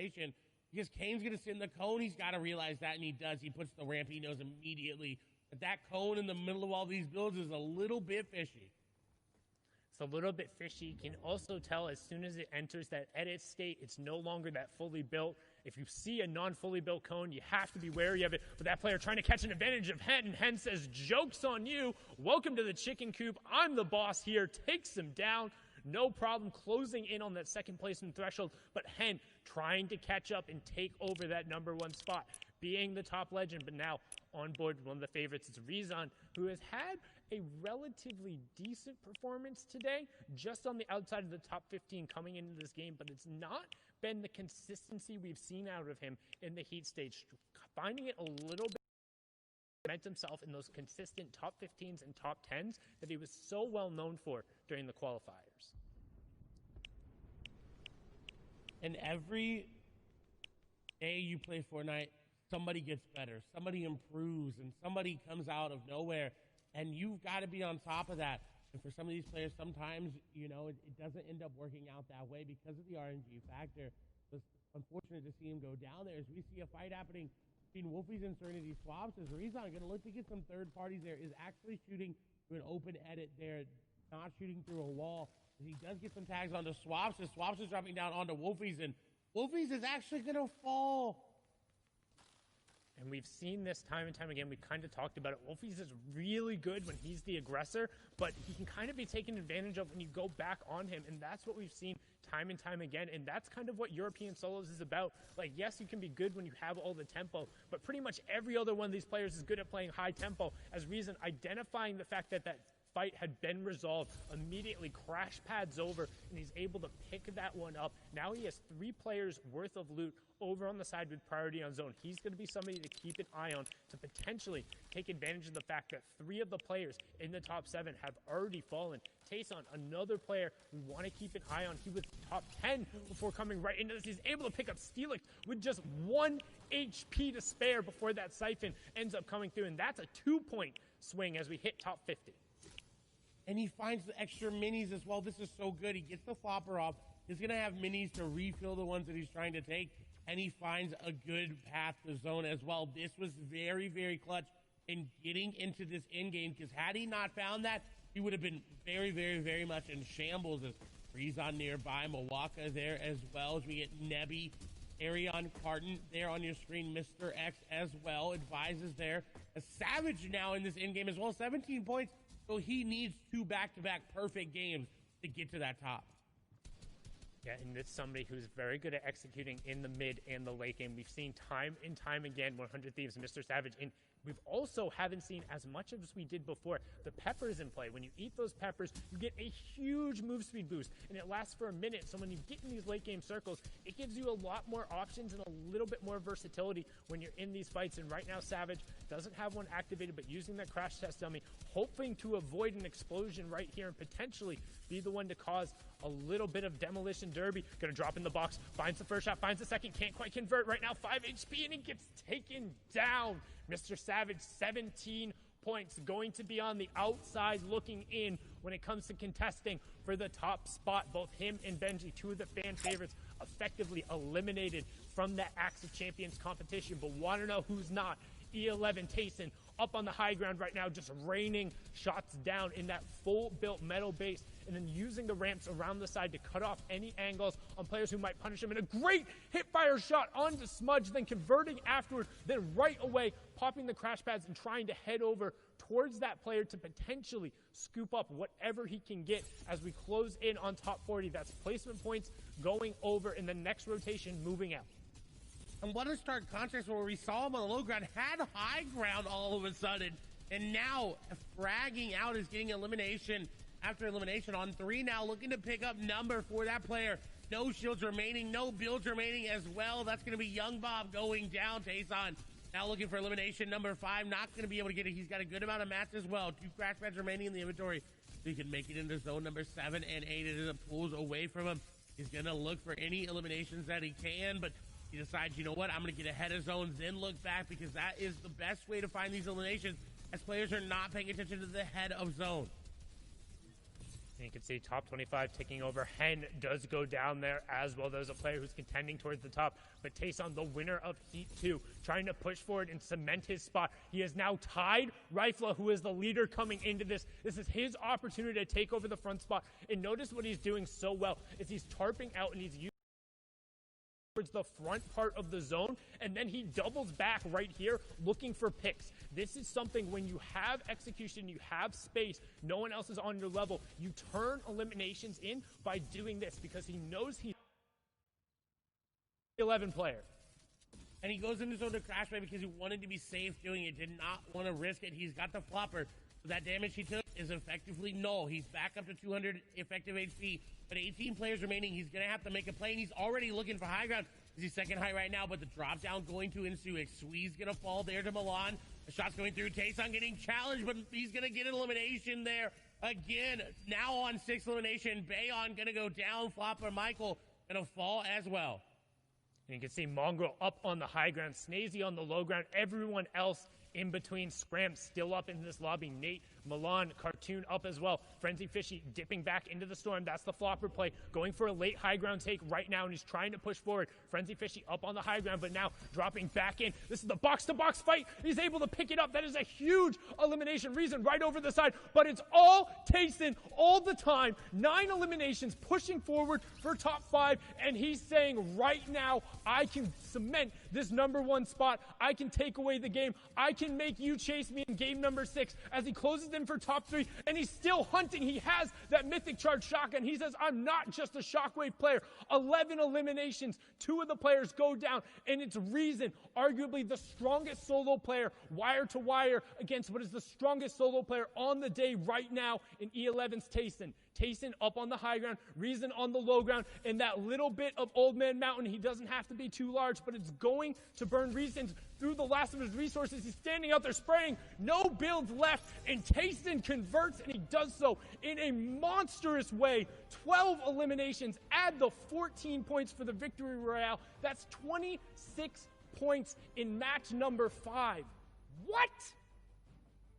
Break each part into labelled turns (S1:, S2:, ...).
S1: rotation because Kane's going to sit in the cone. He's got to realize that, and he does. He puts the ramp. He knows immediately that cone in the middle of all these builds is a little bit fishy.
S2: It's a little bit fishy. You can also tell as soon as it enters that edit state, it's no longer that fully built. If you see a non-fully built cone, you have to be wary of it. But that player trying to catch an advantage of Hen, and Hen says, joke's on you. Welcome to the chicken coop. I'm the boss here. Takes him down. No problem closing in on that second placement threshold. But Hen trying to catch up and take over that number one spot, being the top legend, but now on board one of the favorites. It's Rezon, who has had a relatively decent performance today, just on the outside of the top 15 coming into this game, but it's not been the consistency we've seen out of him in the heat stage. Finding it a little bit cement himself in those consistent top 15s and top 10s that he was so well known for during the qualifiers.
S1: And every day you play Fortnite, somebody gets better, somebody improves, and somebody comes out of nowhere, and you've got to be on top of that. And for some of these players, sometimes, you know, it doesn't end up working out that way because of the RNG factor. It's unfortunate to see him go down there as we see a fight happening between Wolfies and Serenity Swaps. As Rezon going to look to get some third parties there, is actually shooting through an open edit there, not shooting through a wall. He does get some tags onto Swaps, as Swaps is dropping down onto Wolfies, and Wolfies is actually going to fall.
S2: And we've seen this time and time again. We've kind of talked about it. Wolfies is really good when he's the aggressor, but he can kind of be taken advantage of when you go back on him. And that's what we've seen time and time again. And that's kind of what European solos is about. Like, yes, you can be good when you have all the tempo, but pretty much every other one of these players is good at playing high tempo. As Rezon identifying the fact that that fight had been resolved, immediately crash pads over, and he's able to pick that one up. Now he has 3 players worth of loot over on the side with priority on zone. He's going to be somebody to keep an eye on to potentially take advantage of the fact that 3 of the players in the top 7 have already fallen. Tayson, another player we want to keep an eye on. He was top 10 before coming right into this. He's able to pick up Steelix with just 1 HP to spare before that Siphon ends up coming through, and that's a 2-point swing as we hit top 50.
S1: And he finds the extra minis as well. This is so good. He gets the flopper off. He's going to have minis to refill the ones that he's trying to take, and he finds a good path to zone as well. This was very, very clutch in getting into this end game, because had he not found that, he would have been very, very, very much in shambles. As Rezon nearby, Mawaka there as well, as we get Nebby, Arion Carton there on your screen, Mr. X as well, advises there. A Savage now in this end game as well, 17 points. So he needs 2 back-to-back perfect games to get to that top.
S2: Yeah, and it's somebody who's very good at executing in the mid and the late game. We've seen time and time again 100 Thieves, Mr. Savage, and we've also haven't seen as much as we did before. The peppers in play. When you eat those peppers, you get a huge move speed boost, and it lasts for a minute. So when you get in these late game circles, it gives you a lot more options and a little bit more versatility when you're in these fights. And right now, Savage doesn't have one activated, but using that crash test dummy, hoping to avoid an explosion right here and potentially be the one to cause a little bit of demolition derby. Gonna drop in the box, finds the first shot, finds the second, can't quite convert right now, 5 HP, and he gets taken down. Mr. Savage, 17 points, going to be on the outside looking in when it comes to contesting for the top spot. Both him and Benji, 2 of the fan favorites, effectively eliminated from that Axe of Champions competition. But want to know who's not? E11 Tayson up on the high ground right now, just raining shots down in that full built metal base, and then using the ramps around the side to cut off any angles on players who might punish him. And a great hip fire shot onto Smudge, then converting afterward, then right away popping the crash pads and trying to head over towards that player to potentially scoop up whatever he can get as we close in on top 40. That's placement points going over in the next rotation, moving out.
S1: And what a stark contrast where we saw him on the low ground, had high ground all of a sudden, and now fragging out is getting elimination after elimination on 3 now, looking to pick up number for that player. No shields remaining, no builds remaining as well. That's going to be Young Bob going down. Tayson now looking for elimination number 5, not going to be able to get it. He's got a good amount of mats as well. 2 crash pads remaining in the inventory, so he can make it into zone number 7 and 8 as it pulls away from him. He's going to look for any eliminations that he can, but he decides, you know what, I'm going to get ahead of zones, then look back, because that is the best way to find these eliminations, as players are not paying attention to the head of zone.
S2: And you can see top 25 ticking over. Hen does go down there as well. There's a player who's contending towards the top. But Tayson, the winner of Heat 2, trying to push forward and cement his spot. He has now tied Rifla, who is the leader coming into this. This is his opportunity to take over the front spot. And notice what he's doing so well is he's tarping out and he's using towards the front part of the zone, and then he doubles back right here looking for picks. This is something when you have execution, you have space, no one else is on your level, you turn eliminations in by doing this because he knows he's 11 player.
S1: And he goes into zone to crash right because he wanted to be safe doing it, did not want to risk it. He's got the flopper, so that damage he took is effectively null. He's back up to 200 effective HP, but 18 players remaining. He's going to have to make a play, and he's already looking for high ground. He's second high right now, but the drop down going to ensue. Xui's going to fall there to Milan. The shot's going through. Tayson getting challenged, but he's going to get an elimination there. Again, now on 6th elimination. Bayon going to go down. Flopper Michael going to fall as well.
S2: And you can see Mongrel up on the high ground, Snazy on the low ground, everyone else in between. Scram still up in this lobby. Nate, Milan, Cartoon up as well. Frenzy Fishy dipping back into the storm. That's the flopper play. Going for a late high ground take right now, and he's trying to push forward. Frenzy Fishy up on the high ground, but now dropping back in. This is the box-to-box fight. He's able to pick it up. That is a huge elimination reason right over the side, but it's all Tayson all the time. 9 eliminations pushing forward for top 5, and he's saying right now, I can cement this #1 spot. I can take away the game. I can make you chase me in game number 6 as he closes in for top 3, and he's still hunting. He has that mythic charge shotgun. He says, I'm not just a shockwave player. 11 eliminations. 2 of the players go down, and it's Reason, arguably the strongest solo player, wire to wire, against what is the strongest solo player on the day right now in E11's Tayson. Tayson up on the high ground, Reason on the low ground, and that little bit of Old Man Mountain, he doesn't have to be too large, but it's going to burn Reason through the last of his resources. He's standing out there spraying, no builds left, and Tayson converts, and he does so in a monstrous way. 12 eliminations, add the 14 points for the victory royale. That's 26 points in match number 5. What?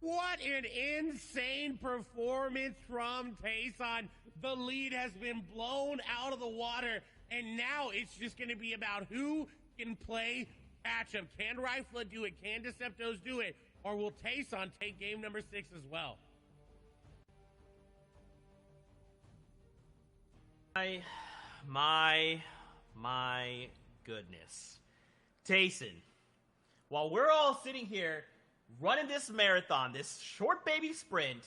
S1: What an insane performance from Tayson. The lead has been blown out of the water, and now it's just going to be about who can play catch-up. Can Rifla do it? Can Deceptos do it? Or will Tayson take game number 6 as well?
S3: My goodness. Tayson, while we're all sitting here running this marathon, this short baby sprint,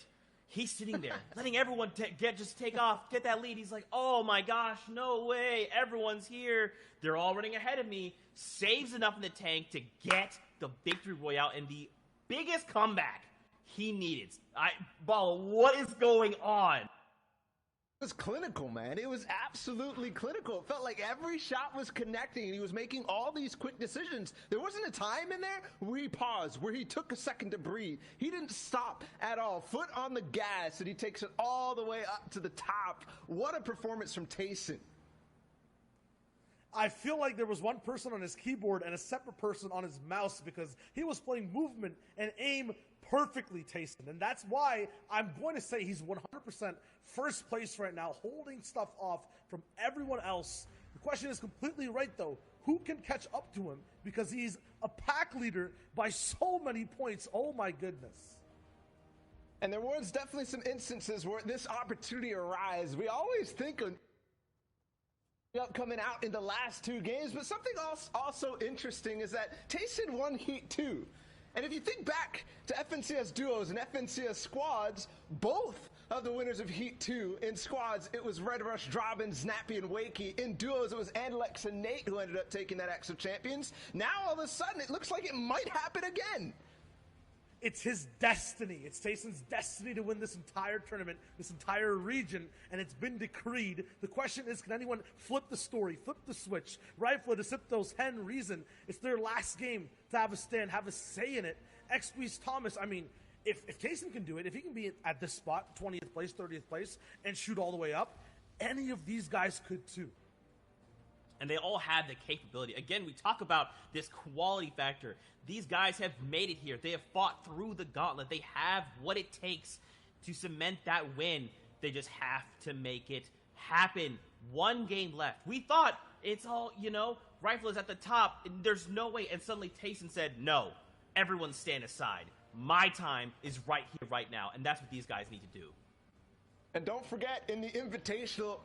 S3: he's sitting there letting everyone take off, get that lead. He's like, oh my gosh, no way, everyone's here. They're all running ahead of me. Saves enough in the tank to get the victory royale and the biggest comeback he needed. Ball, what is going on?
S4: It was clinical, man. It was absolutely clinical. It felt like every shot was connecting, and he was making all these quick decisions. There wasn't a time in there where he paused, where he took a second to breathe. He didn't stop at all. Foot on the gas, and he takes it all the way up to the top. What a performance from Tayson.
S5: I feel like there was one person on his keyboard and a separate person on his mouse because he was playing movement and aim perfectly, Tayson. And that's why I'm going to say he's 100% first place right now, holding stuff off from everyone else. The question is completely right, though. Who can catch up to him? Because he's a pack leader by so many points. Oh, my goodness.
S4: And there was definitely some instances where this opportunity arises. We always think of coming out in the last 2 games, but something else also interesting is that Tayson won Heat 2. And if you think back to FNCS duos and FNCS squads, both of the winners of Heat 2 in squads, it was Red Rush, Drobbin, Snappy, and Wakey. In duos, it was Andalex and Nate who ended up taking that X of Champions. Now, all of a sudden, it looks like it might happen again.
S5: It's his destiny. It's Tayson's destiny to win this entire tournament, this entire region, and it's been decreed. The question is, can anyone flip the story, flip the switch? Rifla, Deceptos, Hen, Reason. It's their last game to have a stand, have a say in it. XP's Thomas, I mean, if Tayson can do it, if he can be at this spot, 20th place, 30th place, and shoot all the way up, any of these guys could too.
S3: And they all have the capability. Again, we talk about this quality factor. These guys have made it here. They have fought through the gauntlet. They have what it takes to cement that win. They just have to make it happen. One game left. We thought it's all, Rifle is at the top, and there's no way. And suddenly Tayson said, no, everyone stand aside. My time is right here, right now. And that's what these guys need to do.
S4: And don't forget, in the Invitational,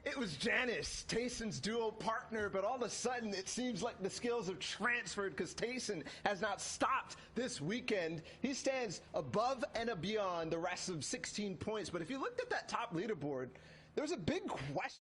S4: it was Janice, Tayson's duo partner, but all of a sudden it seems like the skills have transferred because Tayson has not stopped this weekend. He stands above and beyond the rest of 16 points. But if you looked at that top leaderboard, there's a big question.